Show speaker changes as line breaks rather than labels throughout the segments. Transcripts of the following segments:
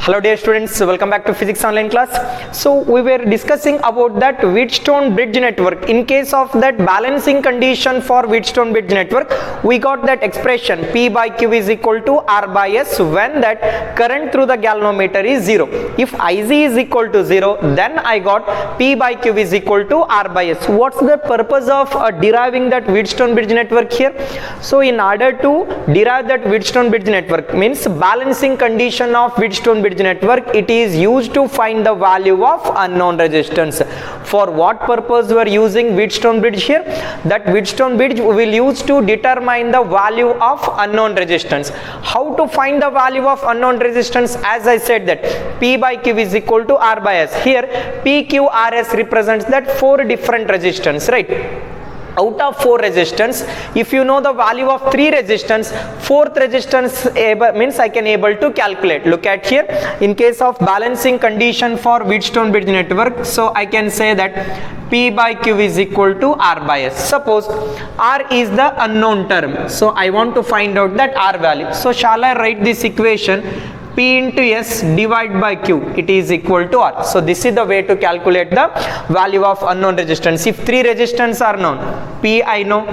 Hello dear students, welcome back to physics online class. So we were discussing about that Wheatstone bridge network. In case of that balancing condition for Wheatstone bridge network, we got that expression P by Q is equal to R by S when that current through the galvanometer is 0. If Ic is equal to 0, then I got P by Q is equal to R by S. What's the purpose of deriving that Wheatstone bridge network here? So in order to derive that Wheatstone bridge network, means balancing condition of Wheatstone bridge network, it is used to find the value of unknown resistance. For what purpose we are using Wheatstone bridge here? That Wheatstone bridge we will use to determine the value of unknown resistance. How to find the value of unknown resistance? As I said that P by Q is equal to R by S. Here PQRS represents that 4 different resistance, right? Out of 4 resistance, if you know the value of 3 resistance, 4th resistance means I can able to calculate. Look at here, in case of balancing condition for Wheatstone bridge network, so I can say that P by Q is equal to R by S. Suppose R is the unknown term, so I want to find out that R value. So shall I write this equation? P into S divided by Q, it is equal to R. So this is the way to calculate the value of unknown resistance. If 3 resistance are known, P I know,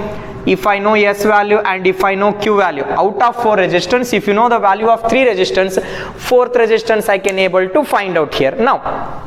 if I know S value and if I know Q value, out of 4 resistance, if you know the value of 3 resistance, 4th resistance I can able to find out here. Now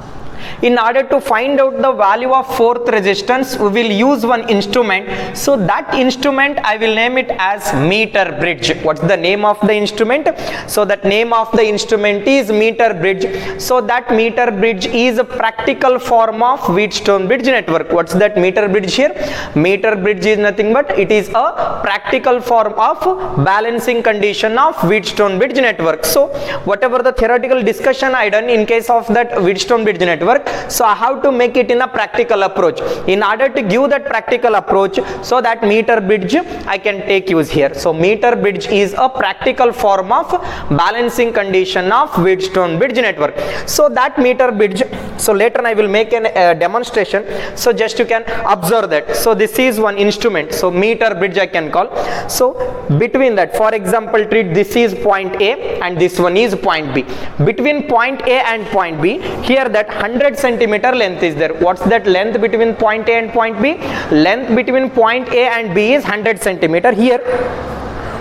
in order to find out the value of 4th resistance, we will use one instrument. So that instrument I will name it as meter bridge. What's the name of the instrument? So that name of the instrument is meter bridge. So that meter bridge is a practical form of Wheatstone bridge network. What's that meter bridge here? Meter bridge is nothing but it is a practical form of balancing condition of Wheatstone bridge network. So whatever the theoretical discussion I done in case of that Wheatstone bridge network, so I have to make it in a practical approach. In order to give that practical approach, so that meter bridge I can take use here. So meter bridge is a practical form of balancing condition of Wheatstone bridge network. So that meter bridge, so later I will make a demonstration, so just you can observe that. So this is one instrument, so meter bridge I can call. So between that, for example, treat this is point A and this one is point B. Between point A and point B, here that 100 centimeter length is there. What's that length between point A and point B? Length between point A and B is 100 centimeter. Here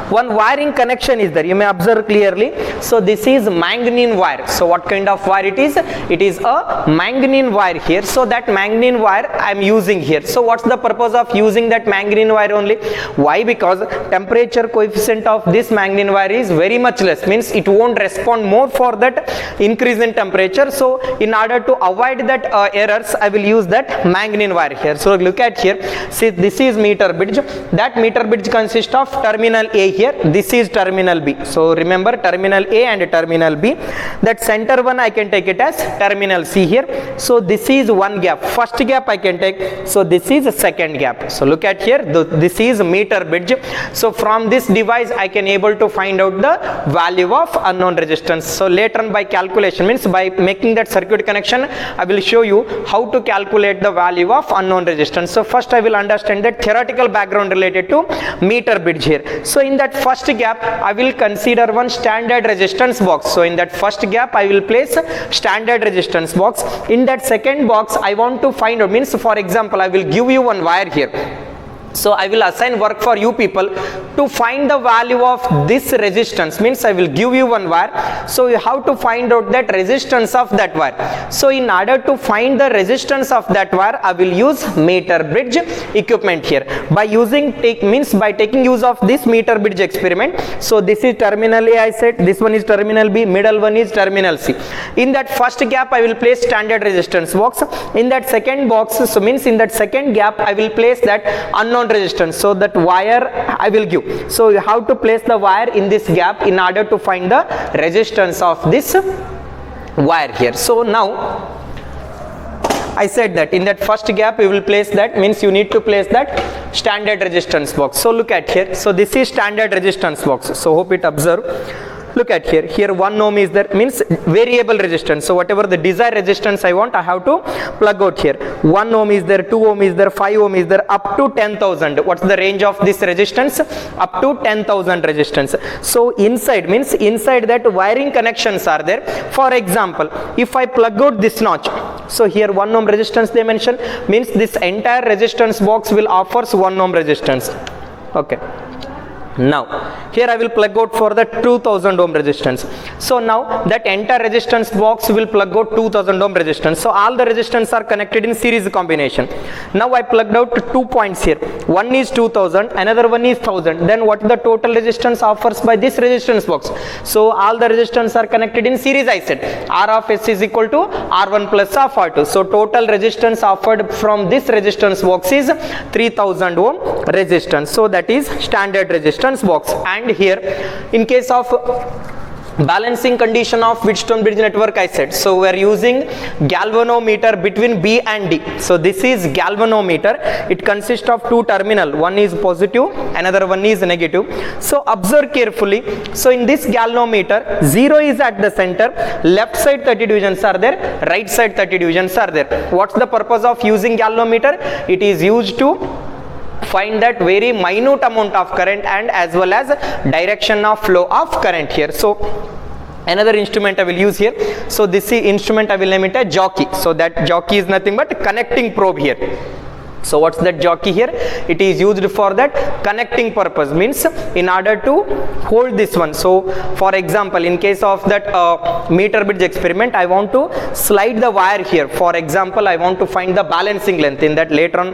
one wiring connection is there, you may observe clearly. So this is manganese wire. So what kind of wire it is? It is a manganese wire here. So that manganese wire I am using here. So what's the purpose of using that manganese wire only? Why? Because temperature coefficient of this manganese wire is very much less, means it won't respond more for that increase in temperature. So in order to avoid that errors, I will use that manganese wire here. So look at here, see this is meter bridge. That meter bridge consists of terminal A here, this is terminal B. So remember terminal A and terminal B. That center one I can take it as terminal C here. So this is one gap, first gap I can take. So this is a second gap. So look at here, this is meter bridge. So from this device I can able to find out the value of unknown resistance. So later on by calculation, means by making that circuit connection, I will show you how to calculate the value of unknown resistance. So first I will understand that theoretical background related to meter bridge here. So in that first gap I will consider one standard resistance box. So in that first gap I will place standard resistance box. In that second box I want to find out, means for example I will give you one wire here. So I will assign work for you people to find the value of this resistance, means I will give you one wire. So you have to find out that resistance of that wire. So in order to find the resistance of that wire, I will use meter bridge equipment here. By using by taking use of this meter bridge experiment. So this is terminal A I said, this one is terminal B, middle one is terminal C. In that first gap I will place standard resistance box. In that second box, so means in that second gap I will place that unknown resistance. So that wire I will give. So you have to place the wire in this gap in order to find the resistance of this wire here. So now I said that in that first gap you will place that, means you need to place that standard resistance box. So look at here, so this is standard resistance box. So hope it observe. Look at here. Here 1 ohm is there, means variable resistance. So whatever the desired resistance I want, I have to plug out here. 1 ohm is there, 2 ohm is there, 5 ohm is there, up to 10,000. What's the range of this resistance? Up to 10,000 resistance. So inside, means inside that wiring connections are there. For example, if I plug out this notch, so here 1 ohm resistance they mention, means this entire resistance box will offers 1 ohm resistance. Okay. Now here I will plug out for the 2000 ohm resistance. So now that entire resistance box will plug out 2000 ohm resistance. So all the resistance are connected in series combination. Now I plugged out 2 points here. One is 2000, another one is 1000. Then what is the total resistance offers by this resistance box? So all the resistance are connected in series. I said R of S is equal to R1 plus of R2. So total resistance offered from this resistance box is 3000 ohm resistance. So that is standard resistance box. And here in case of balancing condition of Wheatstone bridge network, I said, so we are using galvanometer between B and D. So this is galvanometer. It consists of two terminal, one is positive, another one is negative. So observe carefully. So in this galvanometer, 0 is at the center, left side 30 divisions are there, right side 30 divisions are there. What's the purpose of using galvanometer? It is used to find that very minute amount of current and as well as direction of flow of current here. So another instrument I will use here. So this instrument I will name it a jockey. So that jockey is nothing but connecting probe here. So what's that jockey here? It is used for that connecting purpose, means in order to hold this one. So for example, in case of that meter bridge experiment, I want to slide the wire here. For example, I want to find the balancing length. In that later on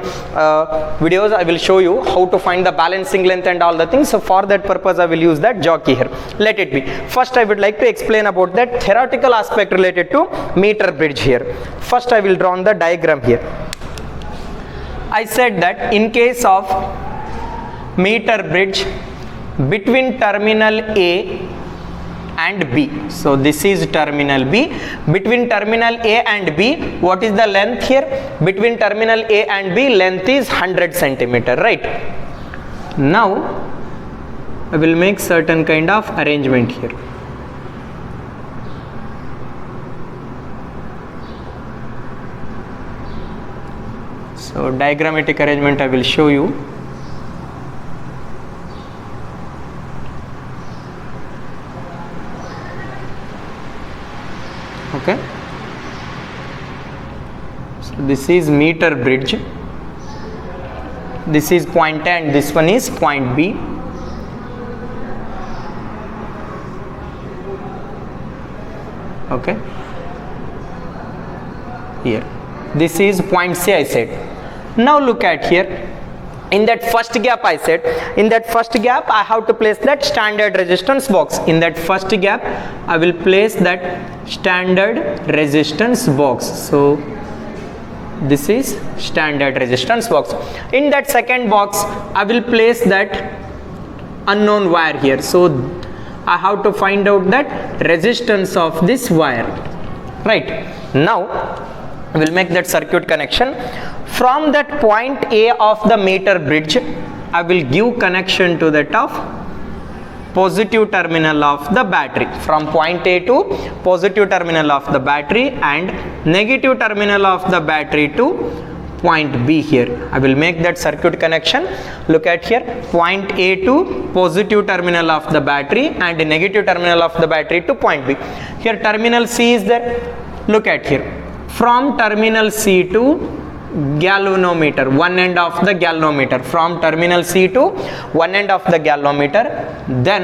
videos I will show you how to find the balancing length and all the things. So for that purpose I will use that jockey here. Let it be. First I would like to explain about that theoretical aspect related to meter bridge here. First I will draw on the diagram here. I said that in case of meter bridge between terminal A and B, so this is terminal B. Between terminal A and B, what is the length here? Between terminal A and B, length is 100 centimeter, right? Now I will make certain kind of arrangement here. So diagrammatic arrangement I will show you. Okay. So this is meter bridge. This is point A and this one is point B. Okay. Here. This is point C, I said. Now look at here. In that first gap I said, in that first gap I have to place that standard resistance box. In that first gap I will place that standard resistance box. So this is standard resistance box. In that second box I will place that unknown wire here. So I have to find out that resistance of this wire, right? Now I will make that circuit connection. From that point A of the meter bridge, I will give connection to that of positive terminal of the battery. From point A to positive terminal of the battery and negative terminal of the battery to point B here. I will make that circuit connection. Look at here, point A to positive terminal of the battery and negative terminal of the battery to point B. Here terminal C is there. Look at here. From terminal C to galvanometer, one end of the galvanometer, from terminal C to one end of the galvanometer, then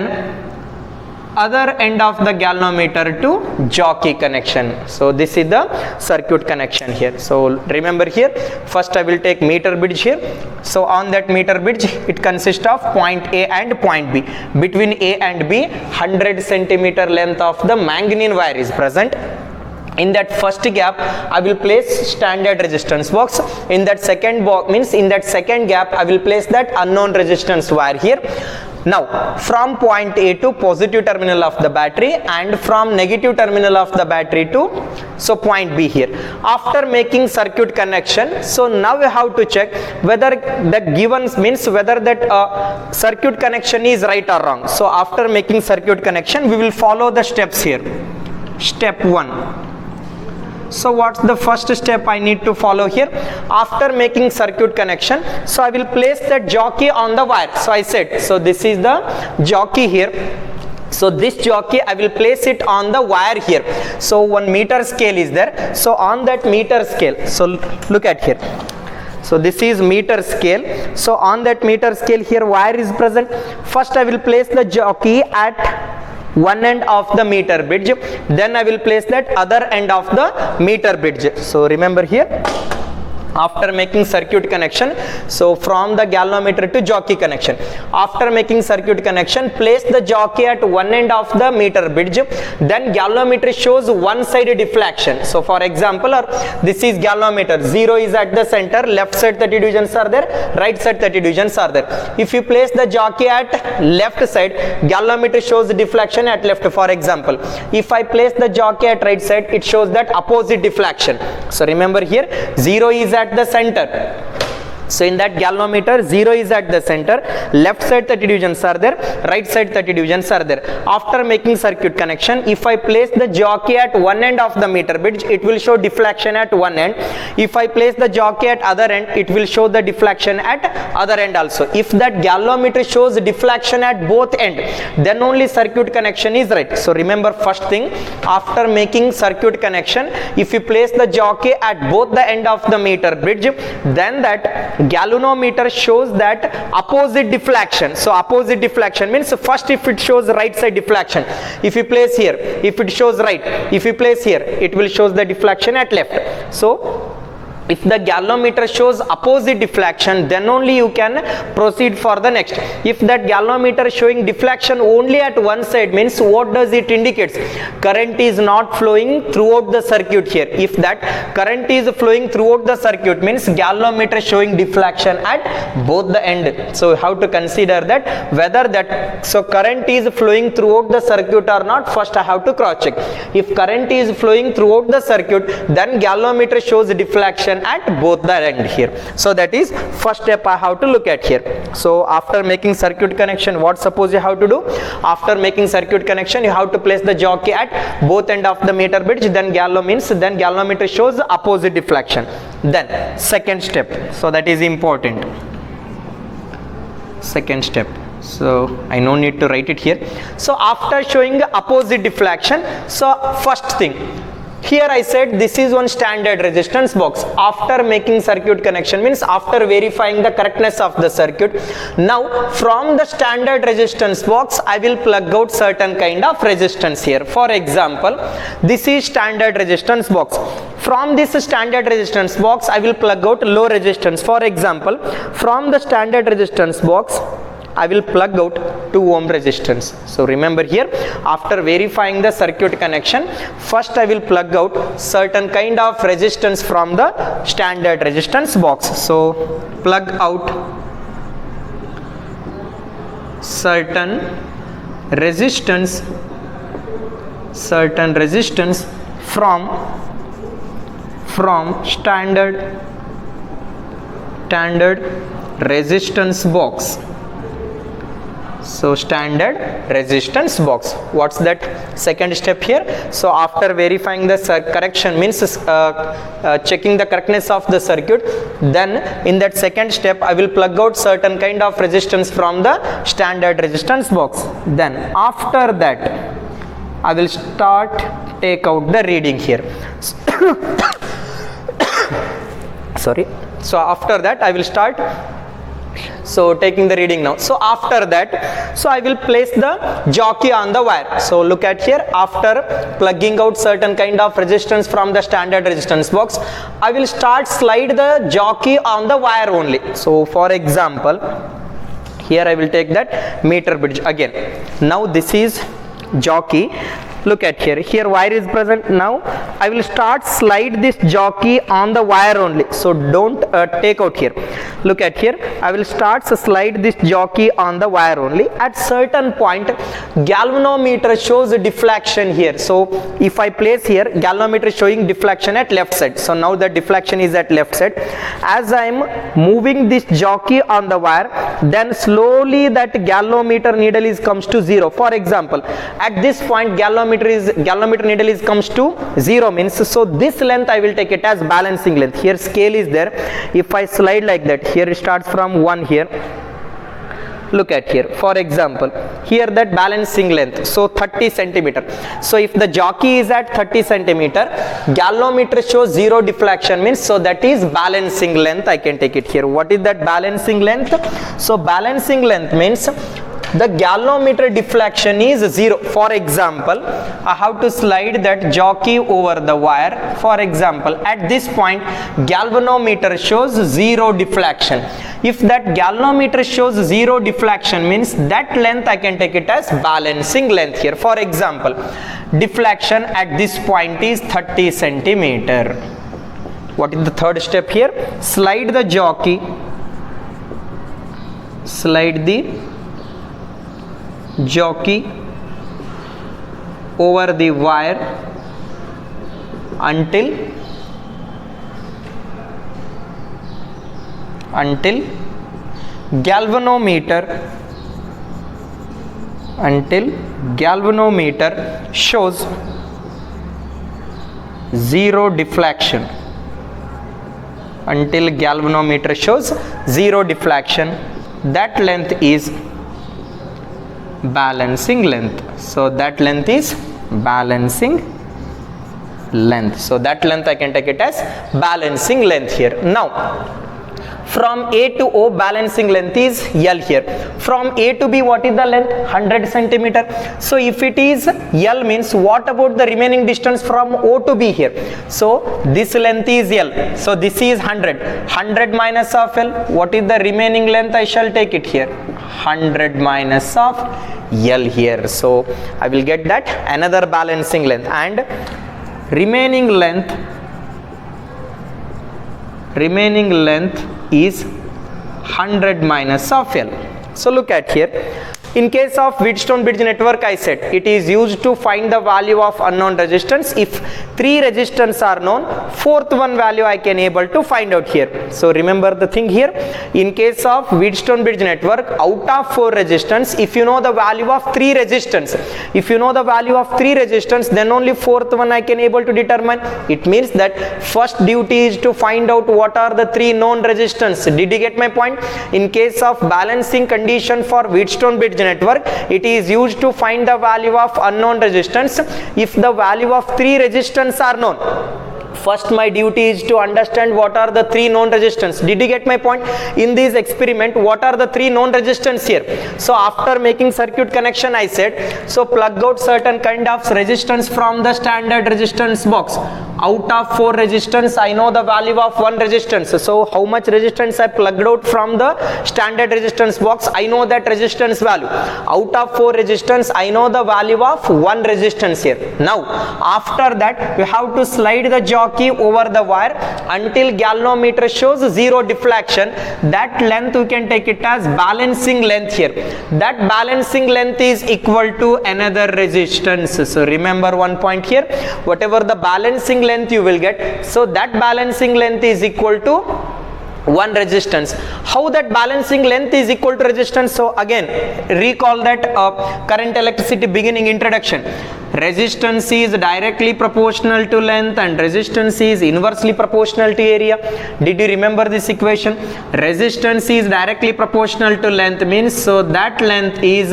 other end of the galvanometer to jockey connection. So this is the circuit connection here. So remember here, first I will take meter bridge here. So on that meter bridge, it consists of point A and point B. Between A and B, 100 centimeter length of the manganese wire is present. In that first gap I will place standard resistance box. In that second box, means in that second gap I will place that unknown resistance wire here. Now from point A to positive terminal of the battery and from negative terminal of the battery to point B here. After making circuit connection, so now we have to check whether the given means whether that circuit connection is right or wrong. So after making circuit connection, we will follow the steps here. Step 1. So what's the first step I need to follow here? After making circuit connection, so I will place the jockey on the wire. So I said, so this is the jockey here. So this jockey I will place it on the wire here. So 1 meter scale is there. So on that meter scale, so look at here. So this is meter scale. So on that meter scale here wire is present. First I will place the jockey at one end of the meter bridge, then I will place that other end of the meter bridge. So remember here, after making circuit connection, so from the galvanometer to jockey connection, after making circuit connection, place the jockey at one end of the meter bridge, then galvanometer shows one side deflection. So for example, this is galvanometer, 0 is at the center, left side 30 divisions are there, right side 30 divisions are there. If you place the jockey at left side, galvanometer shows deflection at left. For example, if I place the jockey at right side, it shows that opposite deflection. So remember here, 0 is at the center. So in that galvanometer, 0 is at the center, left side 30 divisions are there, right side 30 divisions are there. After making circuit connection, if I place the jockey at one end of the meter bridge, it will show deflection at one end. If I place the jockey at other end, it will show the deflection at other end also. If that galvanometer shows deflection at both end, then only circuit connection is right. So remember, first thing, after making circuit connection, if you place the jockey at both the end of the meter bridge, then that galvanometer shows that opposite deflection. So opposite deflection means first if it shows right side deflection, if you place here, if it shows right, if you place here, it will shows the deflection at left. So if the galvanometer shows opposite deflection, then only you can proceed for the next. If that galvanometer showing deflection only at one side, means what does it indicate? Current is not flowing throughout the circuit here. If that current is flowing throughout the circuit, means galvanometer showing deflection at both the end. So how to consider that whether that current is flowing throughout the circuit or not, first I have to cross check. If current is flowing throughout the circuit, then galvanometer shows deflection at both the end here. So that is first step I have to look at here. So after making circuit connection, what suppose you have to do? After making circuit connection, you have to place the jockey at both end of the meter bridge, then galvanometer shows opposite deflection. Then second step, so that is important. Second step, so I no need to write it here. So after showing opposite deflection, so first thing, here I said this is one standard resistance box. After making circuit connection, means after verifying the correctness of the circuit, now from the standard resistance box I will plug out certain kind of resistance here. For example, this is standard resistance box. From this standard resistance box I will plug out low resistance. For example, from the standard resistance box I will plug out 2 ohm resistance. So remember here, after verifying the circuit connection, first I will plug out certain kind of resistance from the standard resistance box. So plug out certain resistance from standard resistance box. So standard resistance box. What's that second step here? So after verifying the correction, means checking the correctness of the circuit, then in that second step I will plug out certain kind of resistance from the standard resistance box. Then after that I will start take out the reading here. Sorry. So after that I will start taking the reading now. So after that, so I will place the jockey on the wire. So look at here, after plugging out certain kind of resistance from the standard resistance box, I will start slide the jockey on the wire only. So for example, here I will take that meter bridge again. Now this is jockey. Look at here, wire is present. Now I will start slide this jockey on the wire only. So don't take out here. Look at here. I will start slide this jockey on the wire only. At certain point, galvanometer shows deflection here. So if I place here, galvanometer is showing deflection at left side. So now the deflection is at left side. As I am moving this jockey on the wire, then slowly that galvanometer needle is comes to 0. For example, at this point galvanometer needle is comes to 0 means, so this length I will take it as balancing length. Here scale is there. If I slide like that, here it starts from 1 here. Look at here, for example, here that balancing length, so 30 centimeter. So if the jockey is at 30 centimeter, galvanometer shows 0 deflection means, so that is balancing length. I can take it here. What is that balancing length? So balancing length means the galvanometer deflection is 0. For example, I have to slide that jockey over the wire. For example, at this point galvanometer shows 0 deflection. If that galvanometer shows 0 deflection means that length I can take it as balancing length here. For example, deflection at this point is 30 centimeter. What is the third step here? Slide the jockey, slide the jockey over the wire until galvanometer shows 0 deflection. Until galvanometer shows 0 deflection, that length is balancing length. So that length is balancing length. So that length I can take it as balancing length here. Now from A to O balancing length is L here. From A to B what is the length? 100 centimeter. So if it is L means, what about the remaining distance from O to B here? So this length is L. So this is 100. 100 minus of L. What is the remaining length? I shall take it here. 100 minus of L here. So I will get that another balancing length, and remaining length is 100 minus of L. So look at here. In case of Wheatstone bridge network, I said it is used to find the value of unknown resistance. If 3 resistance are known, 4th one value I can able to find out here. So remember the thing here. In case of Wheatstone bridge network, out of 4 resistance, if you know the value of 3 resistance, then only 4th one I can able to determine. It means that first duty is to find out what are the 3 known resistance. Did you get my point? In case of balancing condition for Wheatstone bridge network, it is used to find the value of unknown resistance. If the value of 3 resistance are known, first my duty is to understand what are the 3 known resistance. Did you get my point? In this experiment, what are the 3 known resistance here? So after making circuit connection, I said, so plug out certain kind of resistance from the standard resistance box. Out of 4 resistance, I know the value of 1 resistance. So how much resistance I plugged out from the standard resistance box? I know that resistance value. Out of 4 resistance, I know the value of 1 resistance here. Now after that, we have to slide the jockey over the wire until galvanometer shows 0 deflection. That length we can take it as balancing length here. That balancing length is equal to another resistance. So remember one point here, whatever the balancing length you will get, so that balancing length is equal to 1 resistance. How that balancing length is equal to resistance? So again recall that current electricity beginning introduction. Resistance is directly proportional to length and resistance is inversely proportional to area. Did you remember this equation? Resistance is directly proportional to length means, so that length is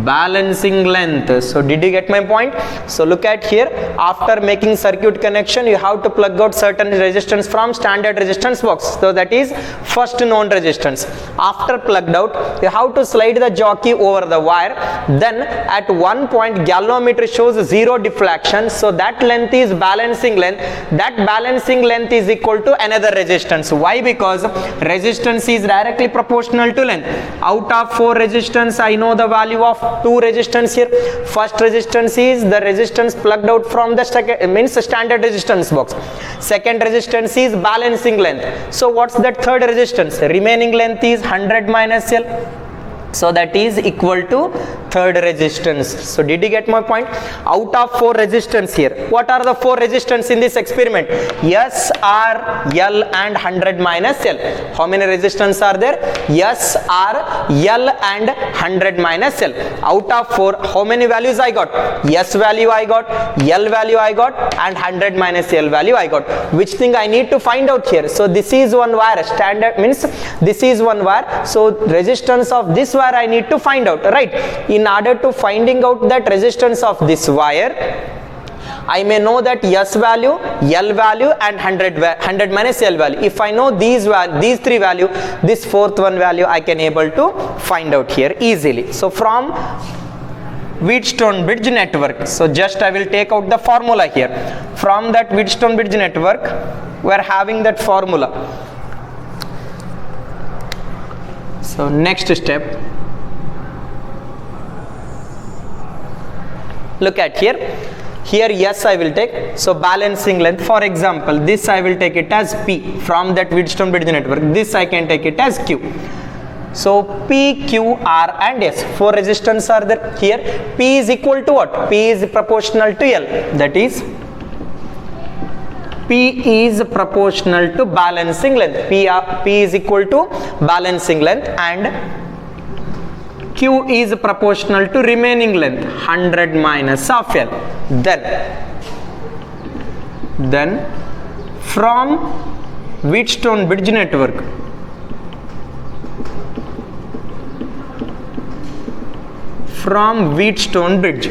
balancing length. So did you get my point? So look at here, after making circuit connection, you have to plug out certain resistance from standard resistance box. So that is first known resistance. After plugged out, you have to slide the jockey over the wire. Then at one point galvanometer shows zero deflection, so that length is balancing length. That balancing length is equal to another resistance. Why? Because resistance is directly proportional to length. Out of 4 resistance, I know the value of 2 resistance here. First resistance is the resistance plugged out from the standard resistance box. Second resistance is balancing length. So what's that third resistance? Remaining length is 100 minus L. So that is equal to third resistance. So did you get my point? Out of 4 resistance here, what are the 4 resistance in this experiment? S, R, L and 100 minus L. How many resistance are there? S, R, L and 100 minus L. Out of 4, how many values I got? S value I got, L value I got and 100 minus L value I got. Which thing I need to find out here? So this is one wire, standard means this is one wire. So resistance of this wire I need to find out, right? In order to finding out that resistance of this wire, I may know that S value, L value and 100 minus L value. If I know these 3 value, this fourth one value I can able to find out here easily. So from Wheatstone bridge network, so just I will take out the formula here. From that Wheatstone bridge network, we are having that formula. So next step, look at here. Here S I will take, so balancing length, for example this I will take it as P. From that Wheatstone bridge network, this I can take it as Q. So P, Q, R and S, 4 resistance are there. Here P is equal to what? P is proportional to L, that is P is proportional to balancing length. P is equal to balancing length and Q is proportional to remaining length, 100 minus of L. Then from Wheatstone bridge network, from Wheatstone bridge,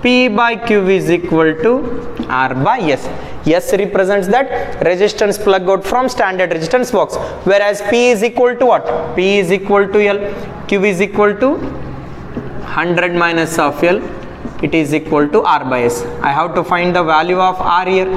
P by Q is equal to R by S. S represents that resistance plug out from standard resistance box, whereas P is equal to what? P is equal to L, Q is equal to 100 minus of L, it is equal to R by S. I have to find the value of R here.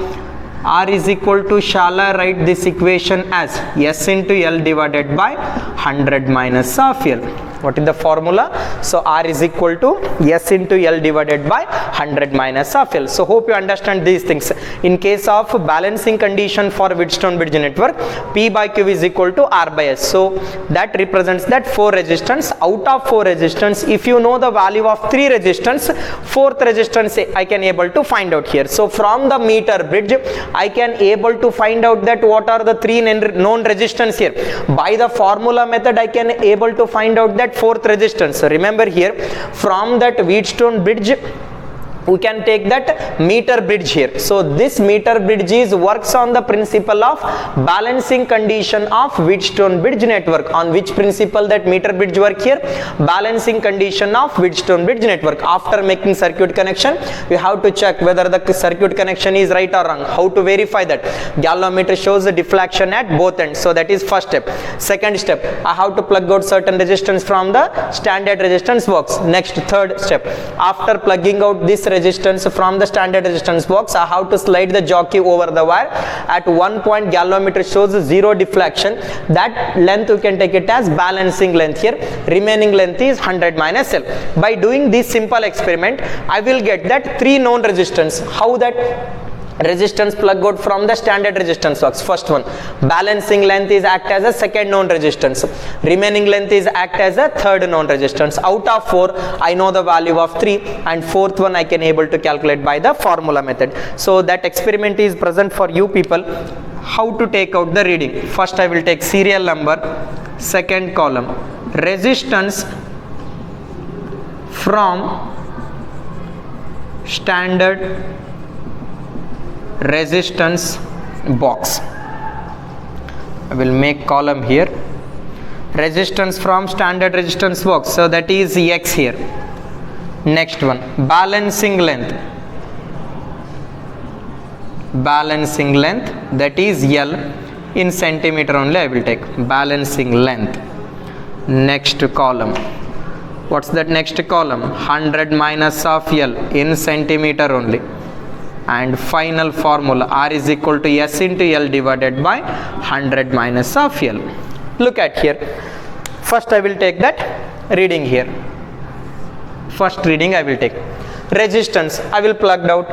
R is equal to, shall I write this equation as S into L divided by 100 minus of L. What is the formula? So R is equal to S into L divided by 100 minus of L. So hope you understand these things. In case of balancing condition for Wheatstone bridge network, P by Q is equal to R by S. So that represents that 4 resistance. Out of 4 resistance, if you know the value of 3 resistance, 4th resistance I can able to find out here. So from the meter bridge, I can able to find out that what are the 3 known resistance here. By the formula method, I can able to find out that 4th resistance. So remember here, from that Wheatstone bridge, we can take that meter bridge here. So this meter bridge is works on the principle of balancing condition of Wheatstone bridge network. On which principle that meter bridge work here? Balancing condition of Wheatstone bridge network. After making circuit connection, we have to check whether the circuit connection is right or wrong. How to verify that? Galvanometer shows the deflection at both ends. So that is first step. Second step, I have to plug out certain resistance from the standard resistance box. Next, third step, after plugging out this resistance from the standard resistance box, I have to slide the jockey over the wire. At one point, galvanometer shows 0 deflection. That length you can take it as balancing length here. Remaining length is 100 minus L. By doing this simple experiment, I will get that 3 known resistance. How that? Resistance plug out from the standard resistance box. First one, balancing length is act as a second known resistance. Remaining length is act as a third known resistance. Out of 4, I know the value of 3, and 4th one I can able to calculate by the formula method. So that experiment is present for you people. How to take out the reading? First I will take serial number, second column, resistance from standard resistance box. I will make column here, resistance from standard resistance box, so that is X here. Next one, balancing length, that is L. In centimeter only I will take balancing length. Next column, what's that next column? 100 minus of L in centimeter only. And final formula R is equal to S into L divided by 100 minus of L. Look at here. First I will take that reading here. First reading I will take. Resistance, I will plug out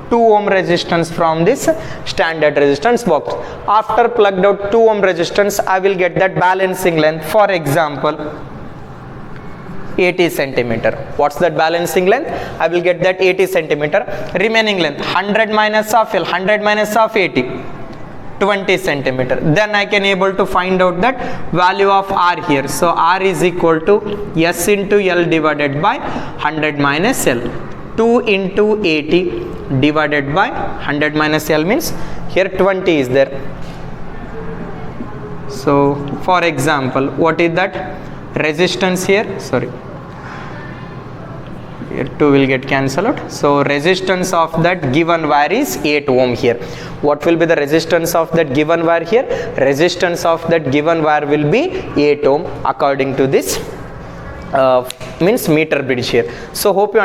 2 ohm resistance from this standard resistance box. After plugged out 2 ohm resistance, I will get that balancing length, for example 80 centimeter. What's that balancing length? I will get that 80 centimeter. Remaining length 100 minus of L, 100 minus of 80, 20 centimeter. Then I can able to find out that value of R here. So R is equal to S into L divided by 100 minus L. 2 into 80 divided by 100 minus L means here 20 is there. So for example, what is that resistance here? Sorry, here 2 will get cancelled out. So resistance of that given wire is 8 ohm here. What will be the resistance of that given wire here? Resistance of that given wire will be 8 ohm according to this means meter bridge here. So hope you